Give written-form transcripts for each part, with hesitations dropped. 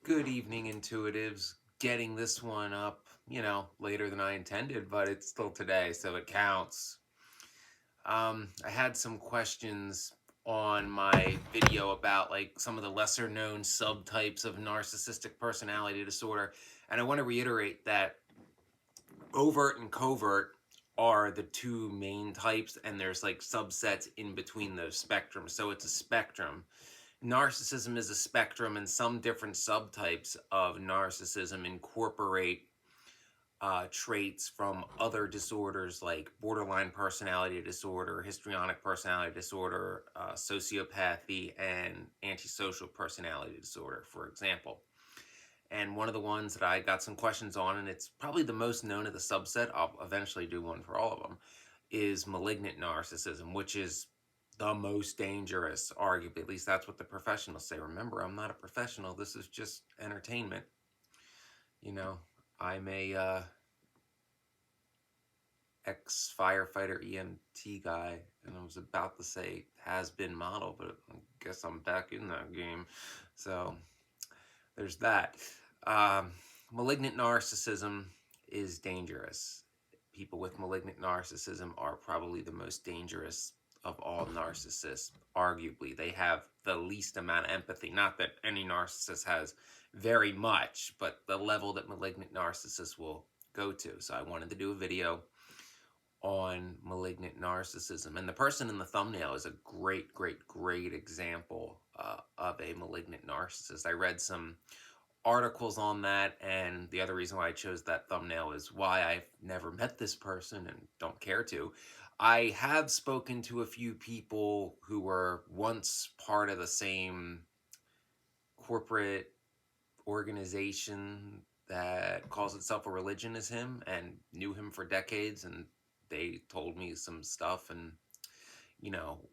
Good evening, intuitives. Getting this one up, later than I intended, but it's still today, so it counts. I had some questions on my video about like some of the lesser known subtypes of narcissistic personality disorder, and I want to reiterate that overt and covert are the two main types, and there's like subsets in between those spectrums. So it's a spectrum. Narcissism is a spectrum, and some different subtypes of narcissism incorporate traits from other disorders like borderline personality disorder, histrionic personality disorder, sociopathy, and antisocial personality disorder, for example. And one of the ones that I got some questions on, and it's probably the most known of the subset, I'll eventually do one for all of them, is malignant narcissism, which is the most dangerous, arguably. At least that's what the professionals say. Remember, I'm not a professional. This is just entertainment. You know, I'm a ex-firefighter EMT guy, and I was about to say has-been model, but I guess I'm back in that game. So there's that. Um, Malignant narcissism is dangerous. People with malignant narcissism are probably the most dangerous of all narcissists, arguably. They have the least amount of empathy. Not that any narcissist has very much, but the level that malignant narcissists will go to. So I wanted to do a video on malignant narcissism. And the person in the thumbnail is a great example of a malignant narcissist. I read some articles on that, and the other reason why I chose that thumbnail is why I've never met this person and don't care to. I have spoken to a few people who were once part of the same corporate organization that calls itself a religion as him and knew him for decades, and they told me some stuff. And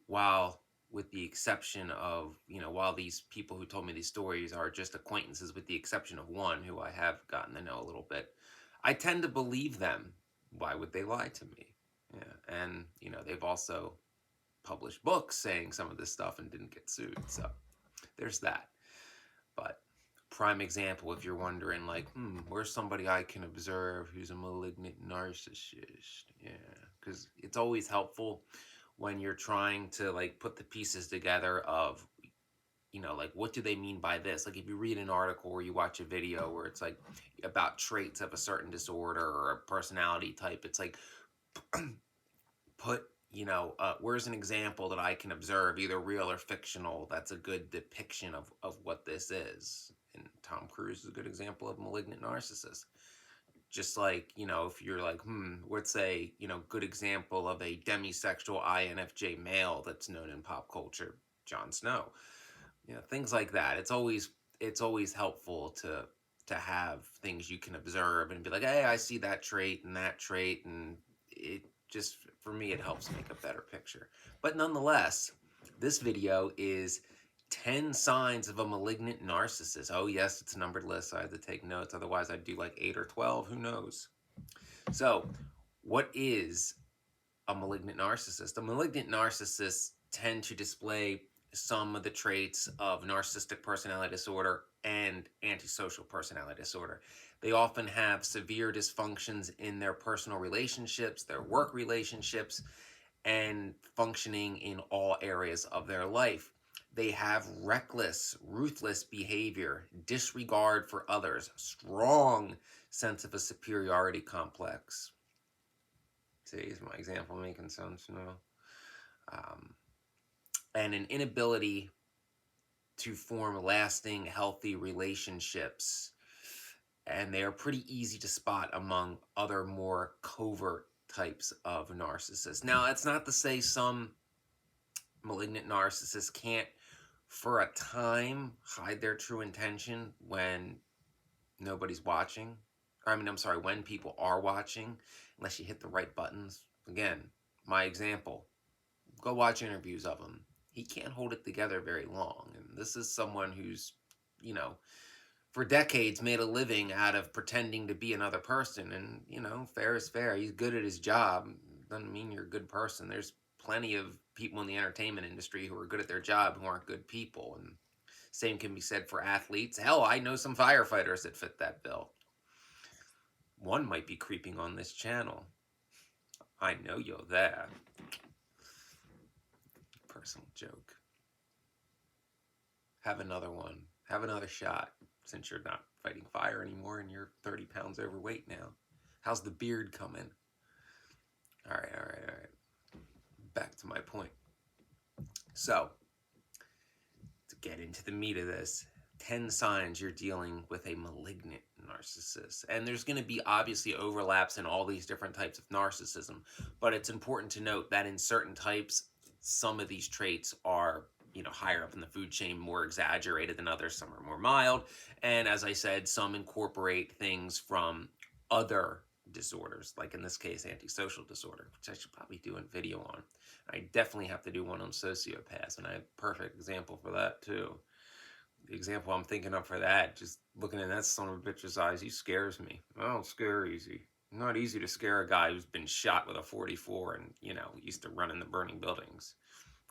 while with the exception of, while these people who told me these stories are just acquaintances, with the exception of one who I have gotten to know a little bit, I tend to believe them. Why would they lie to me? Yeah. And, they've also published books saying some of this stuff and didn't get sued. So there's that. But prime example, if you're wondering, like, where's somebody I can observe who's a malignant narcissist? Yeah, because it's always helpful when you're trying to like put the pieces together of, like, what do they mean by this? Like, if you read an article or you watch a video where it's like about traits of a certain disorder or a personality type, it's like put, where's an example that I can observe, either real or fictional, that's a good depiction of what this is. And Tom Cruise is a good example of malignant narcissist. Just like, if you're like, what's a, good example of a demisexual INFJ male that's known in pop culture? Jon Snow. Things like that. It's always helpful to have things you can observe and be like, hey, I see that trait and that trait, and it just, for me, it helps make a better picture. But nonetheless, this video is 10 signs of a malignant narcissist. Oh yes, it's a numbered list, so I had to take notes. Otherwise I'd do like 8 or 12, who knows. So what is a malignant narcissist? A malignant narcissist tend to display some of the traits of narcissistic personality disorder and antisocial personality disorder. They often have severe dysfunctions in their personal relationships, their work relationships, and functioning in all areas of their life. They have reckless, ruthless behavior, disregard for others, strong sense of a superiority complex. See, is my example making sense? No. Um, and an inability to form lasting, healthy relationships. And they are pretty easy to spot among other more covert types of narcissists. Now, that's not to say some malignant narcissists can't, for a time, hide their true intention when nobody's watching. I'm sorry, when people are watching, unless you hit the right buttons. Again, my example, go watch interviews of him. He can't hold it together very long. And this is someone who's, for decades made a living out of pretending to be another person. And, fair is fair. He's good at his job. Doesn't mean you're a good person. There's plenty of people in the entertainment industry who are good at their job who aren't good people. And Same can be said for athletes. Hell, I know some firefighters that fit that bill. One might be creeping on this channel. I know you're there. Personal joke. Have another one. Have another shot, since you're not fighting fire anymore and you're 30 pounds overweight now. How's the beard coming? All right. Back to my point. So, to get into the meat of this, 10 signs you're dealing with a malignant narcissist. And there's going to be obviously overlaps in all these different types of narcissism, but it's important to note that in certain types, some of these traits are, higher up in the food chain, more exaggerated than others. Some are more mild. And as I said, some incorporate things from other disorders, like in this case, antisocial disorder, which I should probably do a video on. I definitely have to do one on sociopaths, and I have a perfect example for that too. The example I'm thinking of for that, just looking in that son of a bitch's eyes, he scares me. I don't scare easy. Not easy to scare a guy who's been shot with a 44 and, used to run in the burning buildings.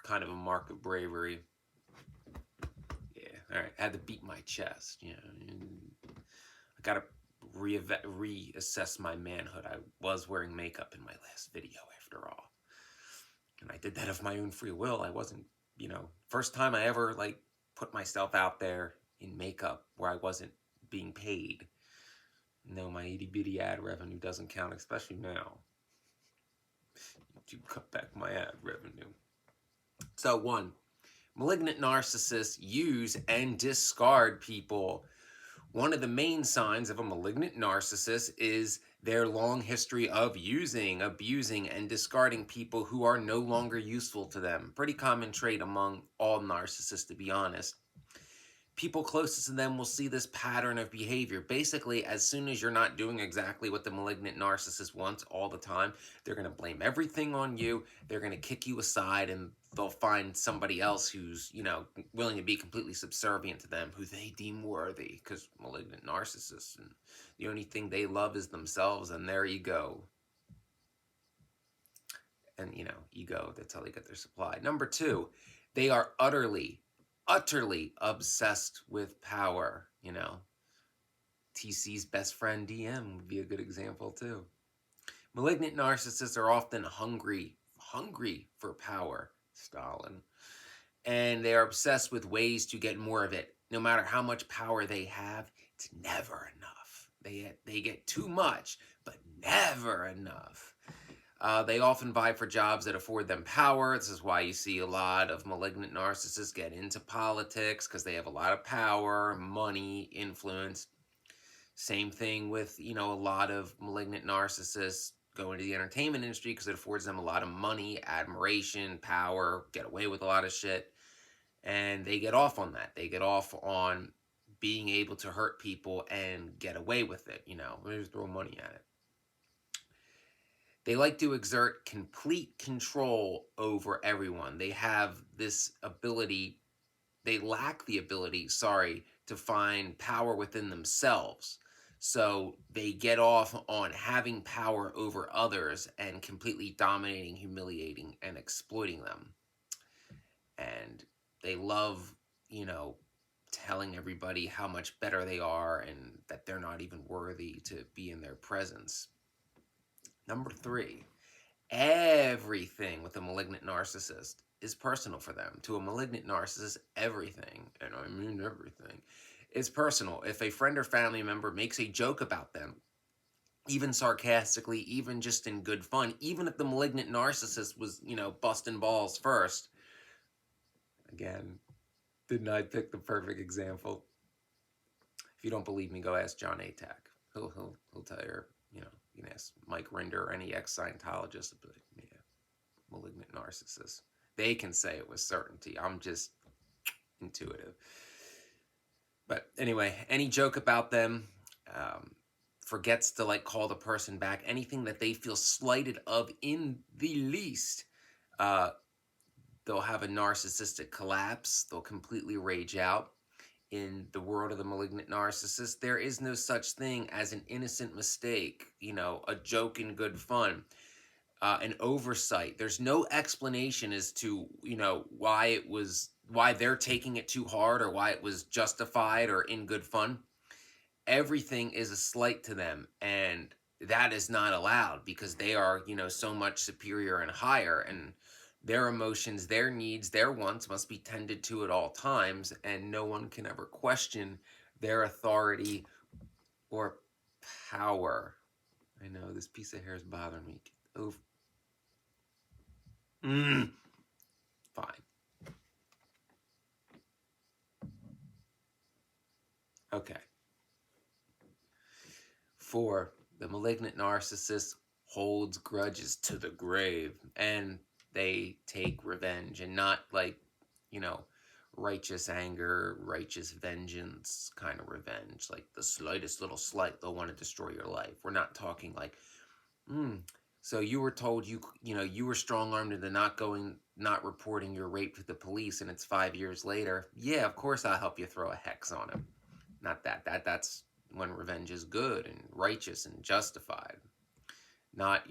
Kind of a mark of bravery. Yeah, all right. I had to beat my chest. I got to reassess my manhood. I was wearing makeup in my last video, after all. And I did that of my own free will. I wasn't, first time I ever, put myself out there in makeup where I wasn't being paid. No, my itty bitty ad revenue doesn't count, especially now. You cut back my ad revenue. So 1, malignant narcissists use and discard people. One of the main signs of a malignant narcissist is their long history of using, abusing, and discarding people who are no longer useful to them. Pretty common trait among all narcissists, to be honest. People closest to them will see this pattern of behavior. Basically, as soon as you're not doing exactly what the malignant narcissist wants all the time, they're going to blame everything on you. They're going to kick you aside, and they'll find somebody else who's, willing to be completely subservient to them, who they deem worthy, because malignant narcissists, and the only thing they love is themselves and their ego. And, ego, that's how they get their supply. Number 2, they are utterly obsessed with power. TC's best friend DM would be a good example too. Malignant narcissists are often hungry for power, Stalin, and they are obsessed with ways to get more of it. No matter how much power they have, it's never enough. They get too much, but never enough. They often vie for jobs that afford them power. This is why you see a lot of malignant narcissists get into politics, because they have a lot of power, money, influence. Same thing with, a lot of malignant narcissists go into the entertainment industry because it affords them a lot of money, admiration, power, get away with a lot of shit. And they get off on that. They get off on being able to hurt people and get away with it. They just throw money at it. They like to exert complete control over everyone. They have this ability, they lack the ability, to find power within themselves. So they get off on having power over others and completely dominating, humiliating, and exploiting them. And they love, telling everybody how much better they are and that they're not even worthy to be in their presence. Number 3, everything with a malignant narcissist is personal for them. To a malignant narcissist, everything, and I mean everything, is personal. If a friend or family member makes a joke about them, even sarcastically, even just in good fun, even if the malignant narcissist was, busting balls first, again, didn't I pick the perfect example? If you don't believe me, go ask John Atack. He'll tell you, you can ask Mike Rinder or any ex-Scientologist, but yeah, malignant narcissist. They can say it with certainty. I'm just intuitive. But anyway, any joke about them, forgets to call the person back, anything that they feel slighted of in the least, they'll have a narcissistic collapse. They'll completely rage out. In the world of the malignant narcissist, there is no such thing as an innocent mistake, a joke in good fun, an oversight. There's no explanation as to, why it was why they're taking it too hard or why it was justified or in good fun. Everything is a slight to them, and that is not allowed because they are, so much superior and higher, and their emotions, their needs, their wants must be tended to at all times, and no one can ever question their authority or power. I know this piece of hair is bothering me. Oh, fine. Okay. 4. The malignant narcissist holds grudges to the grave, and they take revenge, and not like, you know, righteous anger, righteous vengeance kind of revenge. Like the slightest little slight, they'll want to destroy your life. We're not talking like, so you were told you were strong armed into not reporting your rape to the police, and it's 5 years later. Yeah, of course I'll help you throw a hex on him. Not that. That's when revenge is good and righteous and justified. Not,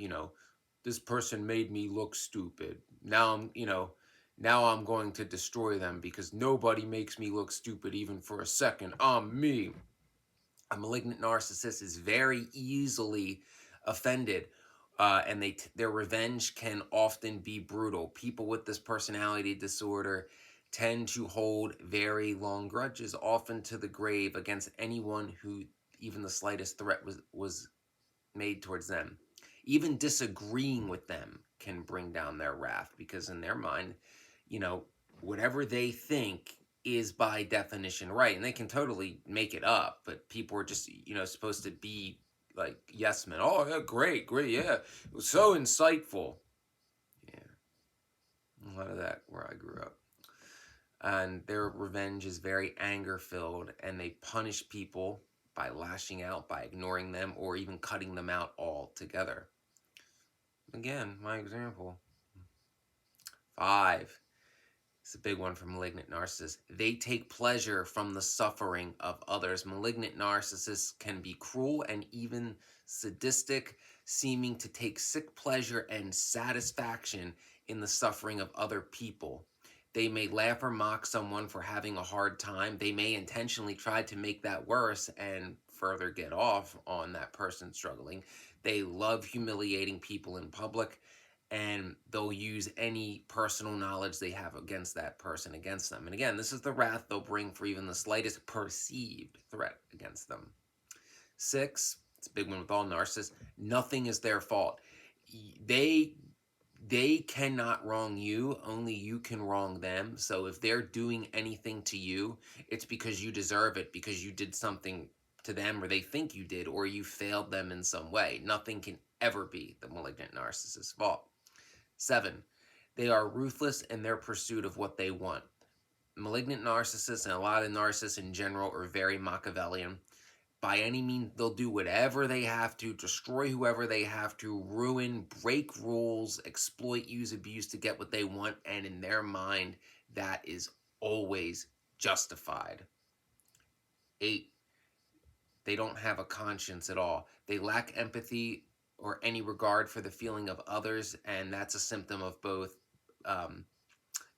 this person made me look stupid. Now I'm going to destroy them because nobody makes me look stupid even for a second. I'm me. A malignant narcissist is very easily offended, and their revenge can often be brutal. People with this personality disorder tend to hold very long grudges, often to the grave, against anyone who even the slightest threat was made towards them. Even disagreeing with them can bring down their wrath because in their mind, you know, whatever they think is by definition right. And they can totally make it up, but people are just, supposed to be like yes men. Oh, yeah, great, yeah. It was so insightful. Yeah. A lot of that where I grew up. And their revenge is very anger filled, and they punish people by lashing out, by ignoring them, or even cutting them out altogether. Again, my example. 5. It's a big one for malignant narcissists. They take pleasure from the suffering of others. Malignant narcissists can be cruel and even sadistic, seeming to take sick pleasure and satisfaction in the suffering of other people. They may laugh or mock someone for having a hard time. They may intentionally try to make that worse and further get off on that person struggling. They love humiliating people in public, and they'll use any personal knowledge they have against that person against them. And again, this is the wrath they'll bring for even the slightest perceived threat against them. 6, it's a big one with all narcissists, nothing is their fault. They cannot wrong you, only you can wrong them. So if they're doing anything to you, it's because you deserve it, because you did something to them, or they think you did, or you failed them in some way. Nothing can ever be the malignant narcissist's fault. 7, they are ruthless in their pursuit of what they want. Malignant narcissists and a lot of narcissists in general are very Machiavellian. By any means, they'll do whatever they have to, destroy whoever they have to, ruin, break rules, exploit, use, abuse to get what they want, and in their mind, that is always justified. 8, they don't have a conscience at all. They lack empathy or any regard for the feeling of others, and that's a symptom of both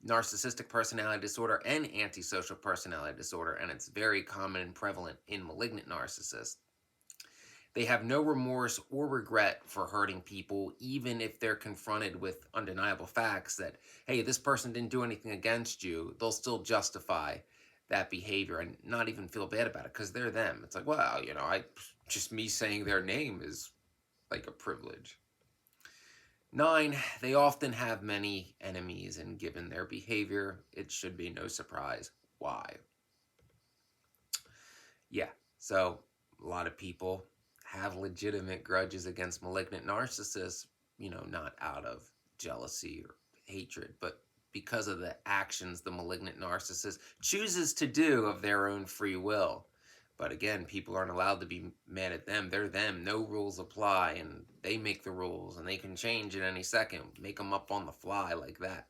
narcissistic personality disorder and antisocial personality disorder, and it's very common and prevalent in malignant narcissists. They have no remorse or regret for hurting people, even if they're confronted with undeniable facts that, hey, this person didn't do anything against you. They'll still justify that behavior and not even feel bad about it because they're them. It's like, well, just me saying their name is like a privilege. 9, they often have many enemies, and given their behavior, it should be no surprise why. Yeah, so a lot of people have legitimate grudges against malignant narcissists, not out of jealousy or hatred, but because of the actions the malignant narcissist chooses to do of their own free will. But again, people aren't allowed to be mad at them. They're them. No rules apply, and they make the rules, and they can change at any second, make them up on the fly like that.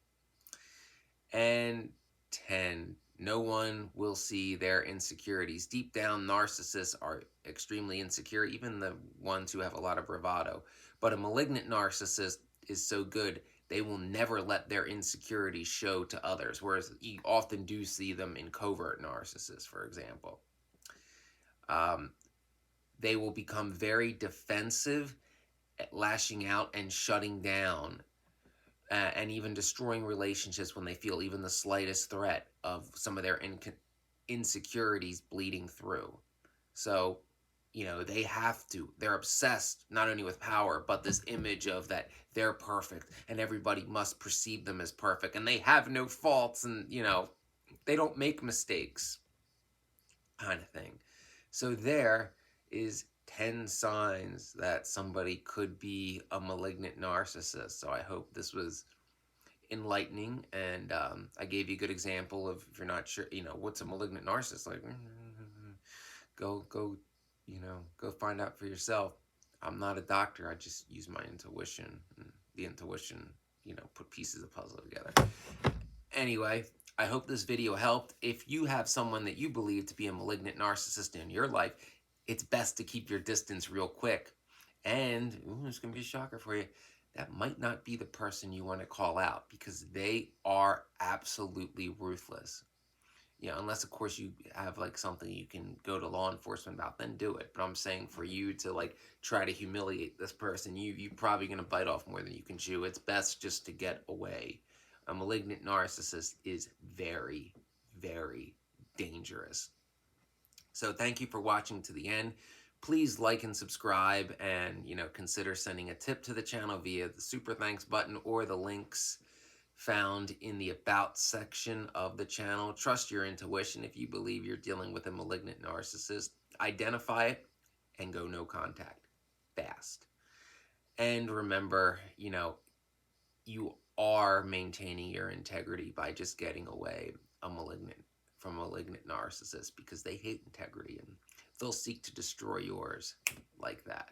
And 10, no one will see their insecurities. Deep down, narcissists are extremely insecure, even the ones who have a lot of bravado. But a malignant narcissist is so good, they will never let their insecurities show to others, whereas you often do see them in covert narcissists, for example. Um, they will become very defensive, lashing out and shutting down, and even destroying relationships when they feel even the slightest threat of some of their insecurities bleeding through. So, they're obsessed not only with power, but this image of that they're perfect and everybody must perceive them as perfect and they have no faults, and, they don't make mistakes, kind of thing. So there is 10 signs that somebody could be a malignant narcissist. So I hope this was enlightening, and I gave you a good example of, if you're not sure, what's a malignant narcissist, like, go, go find out for yourself. I'm not a doctor. I just use my intuition, and the intuition, put pieces of puzzle together. Anyway, I hope this video helped. If you have someone that you believe to be a malignant narcissist in your life, it's best to keep your distance real quick. And, it's going to be a shocker for you, that might not be the person you want to call out, because they are absolutely ruthless. Unless, of course, you have like something you can go to law enforcement about, then do it. But I'm saying, for you to like try to humiliate this person, you're probably going to bite off more than you can chew. It's best just to get away. A malignant narcissist is very, very dangerous. So thank you for watching to the end. Please like and subscribe, and consider sending a tip to the channel via the super thanks button or the links found in the about section of the channel. Trust your intuition. If you believe you're dealing with a malignant narcissist, identify it and go no contact fast. And remember, you are maintaining your integrity by just getting away from a malignant narcissist, because they hate integrity and they'll seek to destroy yours like that.